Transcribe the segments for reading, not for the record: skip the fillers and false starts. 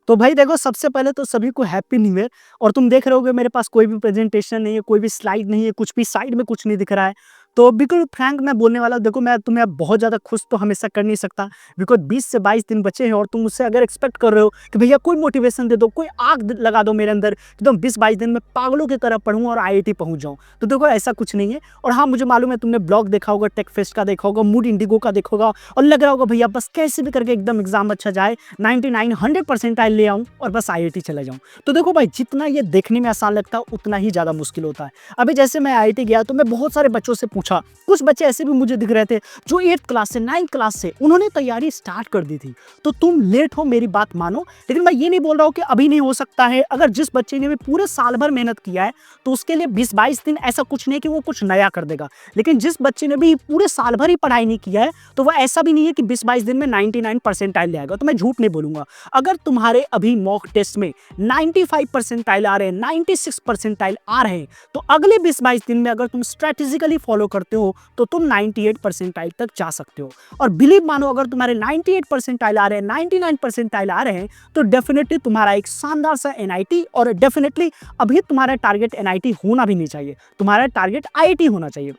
तो भाई देखो, सबसे पहले तो सभी को हैप्पी न्यू ईयर। और तुम देख रहे होगे मेरे पास कोई भी प्रेजेंटेशन नहीं है, कोई भी स्लाइड नहीं है, कुछ भी साइड में कुछ नहीं दिख रहा है। तो बिल्कुल फ्रैंक मैं बोलने वाला हूं। देखो, मैं तुम्हें अब बहुत ज़्यादा खुश तो हमेशा कर नहीं सकता, बिकॉज़ 20 से 22 दिन बचे हैं और तुम मुझसे अगर एक्सपेक्ट कर रहे हो कि भैया कोई मोटिवेशन दे दो, कोई आग लगा दो मेरे अंदर, एकदम 20-22 दिन में पागलों की तरह पढ़ूँ और आईआईटी पहुँच जाऊँ। तो देखो, ऐसा कुछ नहीं है। और हाँ, मुझे मालूम है तुमने ब्लॉग देखा होगा, टेक फेस्ट का देखा होगा, मूड इंडिगो का देखा होगा और लग रहा होगा भैया बस कैसे भी करके एकदम एग्जाम अच्छा जाए, 99 100 परसेंटाइल ले आऊँ और बस आईआईटी चला जाऊँ। तो देखो भाई, जितना ये देखने में आसान लगता है उतना ही ज़्यादा मुश्किल होता है। अभी जैसे मैं आईआईटी गया तो मैं बहुत सारे बच्चों से पूछा, कुछ बच्चे ऐसे भी मुझे दिख रहे थे जो 8th क्लास से 9th क्लास से उन्होंने तैयारी स्टार्ट कर दी थी। तो तुम लेट हो, मेरी बात मानो, लेकिन मैं ये नहीं बोल रहा हूँ कि अभी नहीं हो सकता है। अगर जिस बच्चे ने भी पूरे साल भर मेहनत किया है तो उसके लिए 20-22 दिन ऐसा कुछ नहीं कि वो कुछ नया कर देगा। लेकिन जिस बच्चे ने भी पूरे साल भर ही पढ़ाई नहीं किया है तो वह ऐसा भी नहीं है कि 20-22 दिन में 99 परसेंटाइल ले आएगा। तो मैं झूठ नहीं बोलूंगा। अगर तुम्हारे अभी मॉक टेस्ट में 95 परसेंटाइल आ रहे हैं, 96 परसेंटाइल आ रहे हैं, तो अगले 20-22 दिन में अगर तुम स्ट्रेटेजिकली फॉलो करते हो तो तुम 98 परसेंटाइल तक जा सकते हो। और बिलीव मानो, अगर तुम्हारे 98 परसेंटाइल आ रहे हैं, 99 परसेंटाइल आ रहे हैं, तो डेफिनेटली तुम्हारा एक शानदार सा एनआईटी, और डेफिनेटली अभी तुम्हारा टारगेट एनआईटी होना भी नहीं चाहिए, तुम्हारा टारगेट आईआईटी होना चाहिए।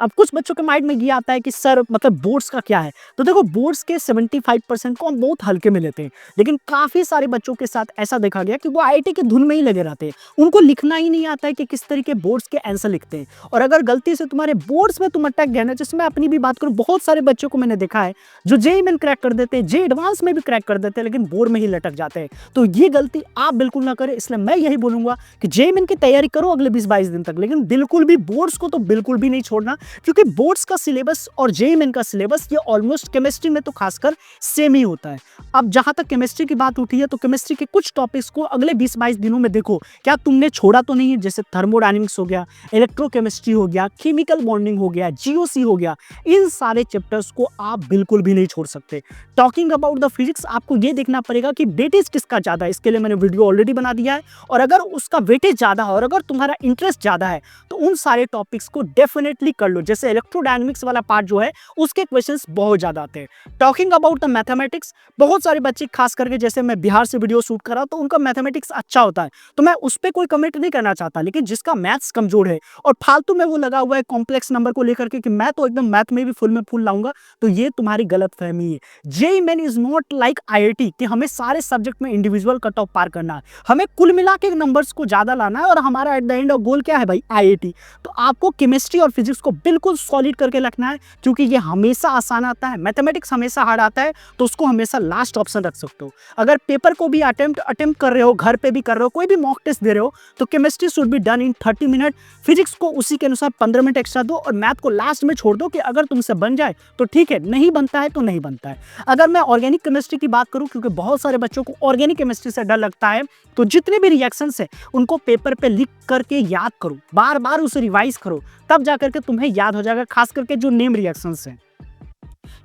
अब कुछ बच्चों के माइंड में ये आता है कि सर मतलब बोर्ड्स का क्या है। तो देखो, बोर्ड्स के 75% को हम बहुत हल्के में लेते हैं, लेकिन काफ़ी सारे बच्चों के साथ ऐसा देखा गया कि वो आईआईटी की धुन में ही लगे रहते हैं। उनको लिखना ही नहीं आता है कि किस तरीके बोर्ड्स के आंसर लिखते हैं। और अगर गलती से तुम्हारे बोर्ड्स में तुम अटक गए ना, जैसे मैं अपनी भी बात करूँ, बहुत सारे बच्चों को मैंने देखा है जो जेईई मेन क्रैक कर देते हैं, जे एडवांस में भी क्रैक कर देते हैं, लेकिन बोर्ड में ही लटक जाते हैं। तो ये गलती आप बिल्कुल ना करें। इसलिए मैं यही बोलूंगा कि जेईई मेन की तैयारी करो अगले 20-22 दिन तक, लेकिन बिल्कुल भी बोर्ड्स को तो बिल्कुल भी नहीं छोड़ना, क्योंकि बोर्ड्स का सिलेबस और जेईई मेन का सिलेबस ये ऑलमोस्ट केमिस्ट्री में तो खासकर सेम ही होता है। अब जहां तक केमिस्ट्री की बात उठी है, तो केमिस्ट्री के कुछ टॉपिक्स को अगले 20-22 दिनों में देखो, क्या तुमने छोड़ा तो नहीं है। जैसे थर्मोडायनेमिक्स हो गया, इलेक्ट्रोकेमिस्ट्री हो गया, केमिकल बॉन्डिंग हो गया, जीओसी हो गया, इन सारे चैप्टर्स को आप बिल्कुल भी नहीं छोड़ सकते। टॉकिंग अबाउट द फिजिक्स, आपको ये देखना पड़ेगा कि वेटेज किसका ज्यादा है। इसके लिए मैंने वीडियो ऑलरेडी बना दिया है, और अगर उसका वेटेज ज्यादा है और अगर तुम्हारा इंटरेस्ट ज्यादा है तो उन सारे टॉपिक्स को डेफिनेटली कर लो। जैसे इलेक्ट्रोडायनेमिक्स वाला पार्ट जो है, उसके क्वेश्चंस बहुत ज्यादा आते हैं। टॉकिंग अबाउट द मैथमेटिक्स, बहुत सारे बच्चे खास करके, जैसे मैं बिहार से वीडियो शूट कर रहा हूं तो उनका मैथमेटिक्स अच्छा होता है, तो मैं उस पर कोई कमेंट नहीं करना चाहता। लेकिन जिसका मैथ्स कमजोर है और फालतू में वो लगा हुआ है कॉम्प्लेक्स नंबर को लेकर के कि मैं तो एकदम मैथ में भी फुल में फुल लाऊंगा, तो ये तुम्हारी गलत फहमी है। JEE main is not like IIT कि हमें सारे सब्जेक्ट में इंडिविजुअल कट ऑफ पार करना है। हमें कुल मिला के नंबर्स को ज्यादा लाना है, और हमारा at the end of goal क्या है भाई, आईआईटी। तो आपको केमिस्ट्री और फिजिक्स को बिल्कुल सॉलिड करके रखना है, क्योंकि ये हमेशा आसान आता है। मैथमेटिक्स हमेशा हार्ड आता है, तो उसको हमेशा लास्ट ऑप्शन रख सकते हो। अगर पेपर को भी अटेम्प्ट कर रहे हो, घर पे भी कर रहे हो, कोई भी मॉक टेस्ट दे रहे हो, तो chemistry should be done in 30 minute, physics को उसी के अनुसार 15 मिनट एक्स्ट्रा दो, और मैथ को लास्ट में छोड़ दो कि अगर तुमसे बन जाए तो ठीक है, नहीं बनता है तो नहीं बनता है। अगर मैं ऑर्गेनिक केमिस्ट्री की बात करूं, क्योंकि बहुत सारे बच्चों को ऑर्गेनिक केमिस्ट्री से डर लगता है, तो जितने भी रिएक्शंस है उनको पेपर पे लिख करके याद करो, बार बार उसे रिवाइज करो, तब जाकर के तुम्हें याद हो जाएगा, खास करके जो नेम रिएक्शंस हैं।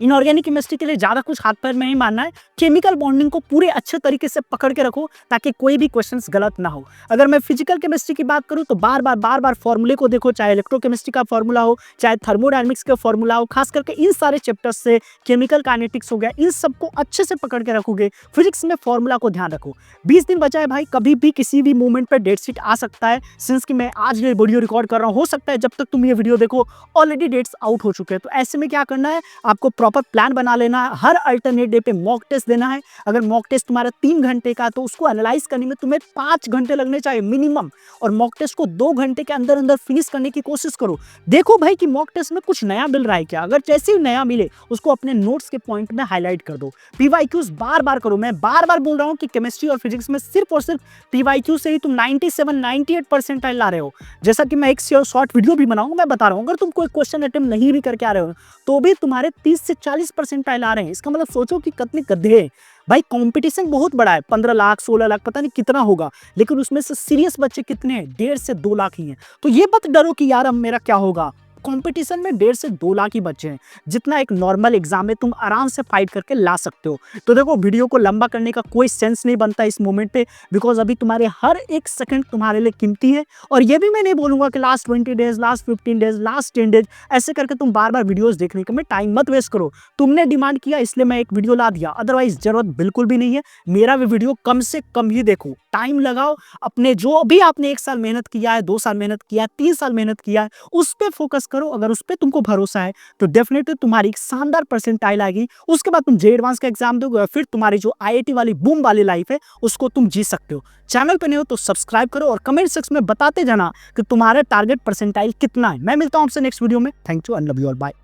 इनऑर्गेनिक केमिस्ट्री के लिए ज़्यादा कुछ हाथ पैर में ही मानना है। केमिकल बॉन्डिंग को पूरे अच्छे तरीके से पकड़ के रखो, ताकि कोई भी क्वेश्चंस गलत ना हो। अगर मैं फिजिकल केमिस्ट्री की बात करूं, तो बार बार फॉर्मूले को देखो, चाहे इलेक्ट्रोकेमिस्ट्री का फॉर्मूला हो, चाहे थर्मोडायनेमिक्स का फॉर्मूला हो, खास करके इन सारे चैप्टर्स से, केमिकल काइनेटिक्स हो गया, इन सबको अच्छे से पकड़ के रखोगे। फिजिक्स में फॉर्मूला को ध्यान रखो। 20 दिन बचा है भाई, कभी भी किसी भी मोमेंट पर डेट शीट आ सकता है। सिंस कि मैं आज ये वीडियो रिकॉर्ड कर रहा हूँ, हो सकता है जब तक तुम ये वीडियो देखो ऑलरेडी डेट्स आउट हो चुके हैं। तो ऐसे में क्या करना है, आपको प्रॉपर प्लान बना लेना है। हर अल्टरनेट डे पे मॉक टेस्ट देना है। अगर मॉक टेस्ट तुम्हारा 3 घंटे का, तो उसको एनालाइज करने में तुम्हें 5 घंटे लगने चाहिए मिनिमम, और मॉक टेस्ट को 2 घंटे के अंदर अंदर फिनिश करने की कोशिश करो। देखो भाई कि मॉक टेस्ट में कुछ नया मिल रहा है क्या। अगर जैसे ही नया मिले उसको अपने नोट्स के पॉइंट में हाईलाइट कर दो। पीवाईक्यूज बार बार करो। मैं बार बार बोल रहा हूँ कि केमिस्ट्री और फिजिक्स में सिर्फ और सिर्फ पीवाईक्यू से ही तुम 97-98 परसेंटाइल ला रहे हो। जैसा कि मैं एक शॉर्ट वीडियो भी बनाऊंगा, मैं बता रहा हूँ, अगर तुम कोई क्वेश्चन अटेम्प्ट नहीं भी करके आ रहे हो तो भी तुम्हारे 30 से 40 परसेंटाइल आ रहे हैं। इसका मतलब सोचो कि कितने गधे हैं भाई। कंपटीशन बहुत बड़ा है, 15 लाख 16 लाख पता नहीं कितना होगा, लेकिन उसमें से सीरियस बच्चे कितने हैं, 1.5 से 2 लाख ही हैं। तो ये मत डरो कि यार अब मेरा क्या होगा, कंपटीशन में 1.5 से 2 लाख ही बच्चे हैं, जितना एक नॉर्मल एग्जाम में तुम आराम से फाइट करके ला सकते हो। तो देखो, वीडियो को लंबा करने का कोई सेंस नहीं बनता इस मोमेंट पे, बिकॉज अभी तुम्हारे हर एक सेकंड तुम्हारे लिए कीमती है। और ये भी मैं नहीं बोलूंगा कि last 20 days, last 15 days, last 10 days ऐसे करके तुम बार बार वीडियोस देखने के में टाइम मत वेस्ट करो। तुमने डिमांड किया इसलिए मैं एक वीडियो ला दिया, अदरवाइज जरूरत बिल्कुल भी नहीं है। मेरा भी वीडियो कम से कम ही देखो, टाइम लगाओ, अपने जो भी आपने 1 साल मेहनत किया है, 2 साल मेहनत किया है, 3 साल मेहनत किया है, उस पर फोकस करो। अगर उस पर तुमको भरोसा है तो डेफिनेटली तुम्हारी एक शानदार परसेंटाइल आएगी। उसके बाद तुम जे एडवांस का एग्जाम दोगे, फिर तुम्हारी जो आईआईटी वाली बूम वाली लाइफ है उसको तुम जी सकते हो। चैनल पे नहीं हो तो सब्सक्राइब करो और कमेंट सेक्शन में बताते जाना कि तुम्हारा टारगेट परसेंटाइल कितना है। मैं मिलता हूं आपसे नेक्स्ट वीडियो में। Thank you and love you all, bye.